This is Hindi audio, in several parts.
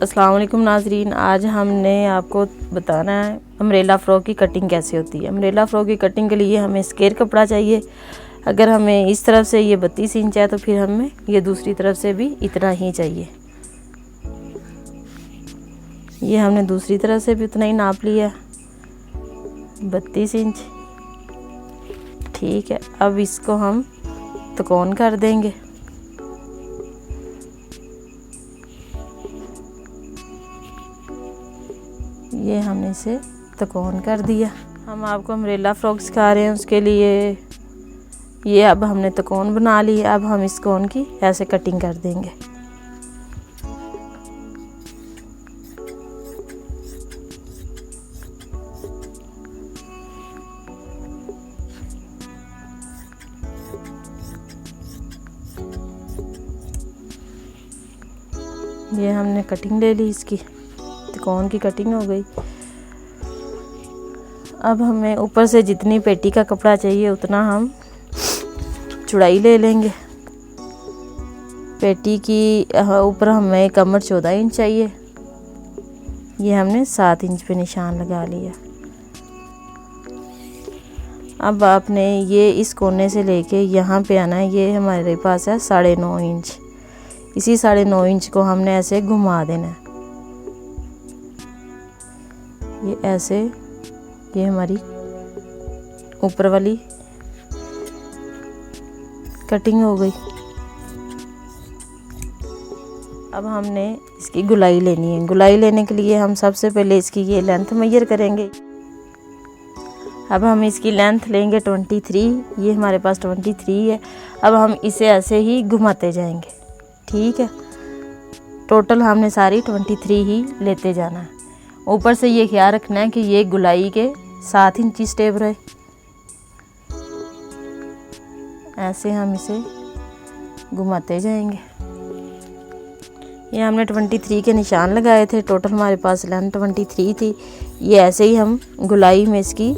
अस्सलाम वालेकुम नाजरीन, आज हमने आपको बताना है अम्ब्रेला फ़्रॉक की कटिंग कैसे होती है। अम्ब्रेला फ़्रॉक की कटिंग के लिए हमें स्क्वायर कपड़ा चाहिए। अगर हमें इस तरफ से ये 32 इंच है तो फिर हमें ये दूसरी तरफ से भी इतना ही चाहिए। ये हमने दूसरी तरफ से भी उतना ही नाप लिया, 32 इंच। ठीक है, अब इसको हम त्रिकोण कर देंगे। ये हमने इसे त्रिकोण कर दिया। हम आपको अम्ब्रेला फ्रॉक सिखा रहे हैं, उसके लिए ये अब हमने त्रिकोण बना लिया। अब हम इस कोण की ऐसे कटिंग कर देंगे। ये हमने कटिंग ले ली, इसकी त्रिकोण की कटिंग हो गई। अब हमें ऊपर से जितनी पेटी का कपड़ा चाहिए उतना हम चौड़ाई ले लेंगे। पेटी की ऊपर हमें कमर 14 इंच चाहिए। ये हमने 7 इंच पे निशान लगा लिया। अब आपने ये इस कोने से लेके यहाँ पे आना है। ये हमारे पास है 9.5 इंच। इसी 9.5 इंच को हमने ऐसे घुमा देना है। ये ऐसे, ये हमारी ऊपर वाली कटिंग हो गई। अब हमने इसकी गुलाई लेनी है। गुलाई लेने के लिए हम सबसे पहले इसकी ये लेंथ मेजर करेंगे। अब हम इसकी लेंथ लेंगे 23। ये हमारे पास 23 है। अब हम इसे ऐसे ही घुमाते जाएंगे। ठीक है, टोटल हमने सारी 23 ही लेते जाना है। ऊपर से ये ख्याल रखना है कि ये गुलाई के 7 इंच स्टेप रहे। ऐसे हम इसे घुमाते जाएंगे। ये हमने 23 के निशान लगाए थे। टोटल हमारे पास लेंथ 23 थी। ये ऐसे ही हम गुलाई में इसकी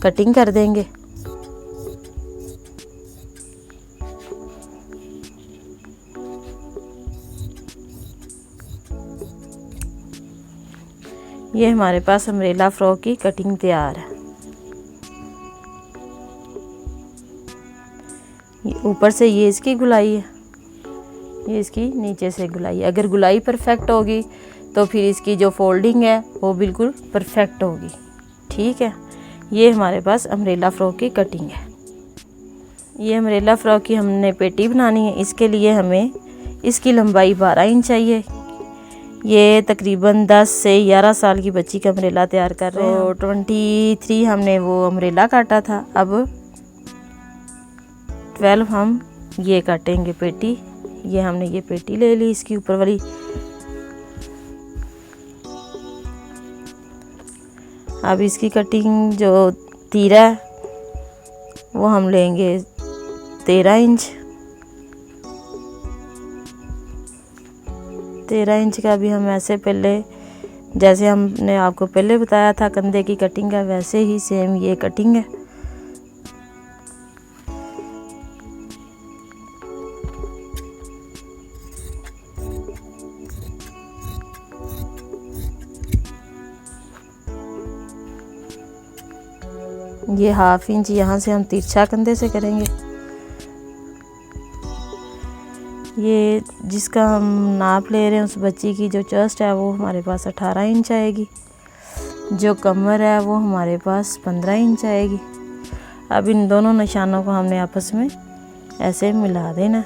कटिंग कर देंगे। ये हमारे पास अम्ब्रेला फ्रॉक की कटिंग तैयार है। ऊपर से ये इसकी गुलाई है, ये इसकी नीचे से गुलाई। अगर गुलाई परफेक्ट होगी तो फिर इसकी जो फोल्डिंग है वो बिल्कुल परफेक्ट होगी। ठीक है, ये हमारे पास अम्ब्रेला फ्रॉक की कटिंग है। ये अम्ब्रेला फ्रॉक की हमने पेटी बनानी है। इसके लिए हमें इसकी लंबाई 12 इंच चाहिए। ये तकरीबन 10 से 11 साल की बच्ची का अम्ब्रेला तैयार कर रहे हैं। 23 हमने वो अम्ब्रेला काटा था। अब 12 हम ये काटेंगे पेटी। ये हमने ये पेटी ले ली, इसकी ऊपर वाली। अब इसकी कटिंग जो तीरा है वो हम लेंगे 13 इंच। 13 इंच का भी हम ऐसे पहले, जैसे हमने आपको पहले बताया था कंधे की कटिंग है, वैसे ही सेम ये कटिंग है। ये 1/2 इंच यहाँ से हम तिरछा कंधे से करेंगे। ये जिसका हम नाप ले रहे हैं उस बच्ची की जो चेस्ट है वो हमारे पास 18 इंच आएगी। जो कमर है वो हमारे पास 15 इंच आएगी। अब इन दोनों निशानों को हमने आपस में ऐसे मिला देना।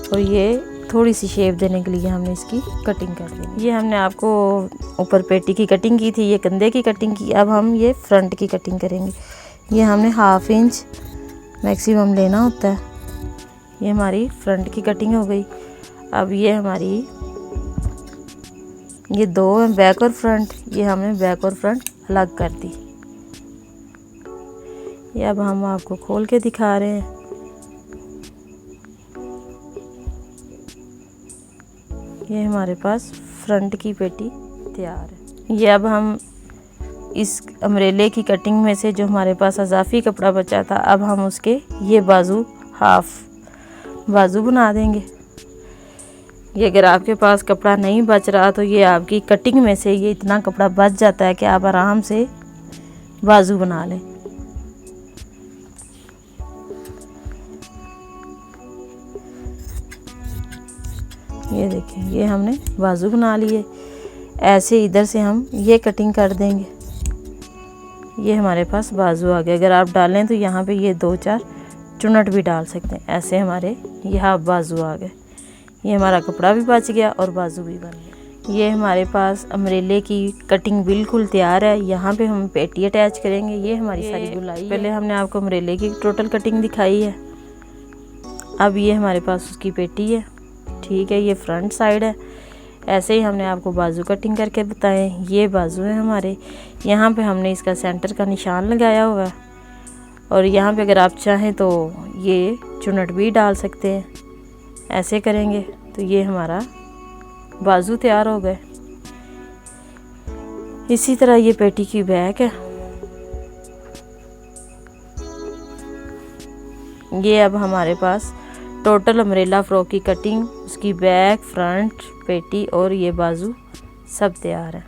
और ये थोड़ी सी शेप देने के लिए हमने इसकी कटिंग कर दी। ये हमने आपको ऊपर पेटी की कटिंग की थी, ये कंधे की कटिंग की। अब हम ये फ्रंट की कटिंग करेंगे। ये हमने 1/2 इंच मैक्सिमम लेना होता है। ये हमारी फ्रंट की कटिंग हो गई। अब ये हमारी ये दो हैं, बैक और फ्रंट। ये हमने बैक और फ्रंट अलग कर दी। ये अब हम आपको खोल के दिखा रहे हैं। ये हमारे पास फ्रंट की पेटी तैयार है। ये अब हम इस अम्ब्रेले की कटिंग में से जो हमारे पास अजाफी कपड़ा बचा था, अब हम उसके ये बाजू हाफ बाजू बना देंगे। ये अगर आपके पास कपड़ा नहीं बच रहा तो ये आपकी कटिंग में से ये इतना कपड़ा बच जाता है कि आप आराम से बाजू बना लें। ये देखें, ये हमने बाजू बना लिए। ऐसे इधर से हम ये कटिंग कर देंगे। ये हमारे पास बाजू आ गया। अगर आप डालें तो यहाँ पे ये 2-4 चुनट भी डाल सकते हैं। ऐसे हमारे यहाँ बाजू आ गए। ये हमारा कपड़ा भी बच गया और बाजू भी बन गया। ये हमारे पास अम्ब्रेले की कटिंग बिल्कुल तैयार है। यहाँ पे हम पेटी अटैच करेंगे। ये हमारी सारी गुलाई। पहले हमने आपको अम्ब्रेले की टोटल कटिंग दिखाई है। अब ये हमारे पास उसकी पेटी है, ठीक है। ये फ्रंट साइड है। ऐसे ही हमने आपको बाजू कटिंग करके बताए। ये बाजू है हमारे। यहाँ पे हमने इसका सेंटर का निशान लगाया हुआ है और यहाँ पे अगर आप चाहें तो ये चुनट भी डाल सकते हैं। ऐसे करेंगे तो ये हमारा बाजू तैयार हो गए। इसी तरह ये पेटी की बैक है। ये अब हमारे पास टोटल अम्ब्रेला फ्रॉक की कटिंग, उसकी बैक, फ्रंट, पेटी और ये बाजू सब तैयार है।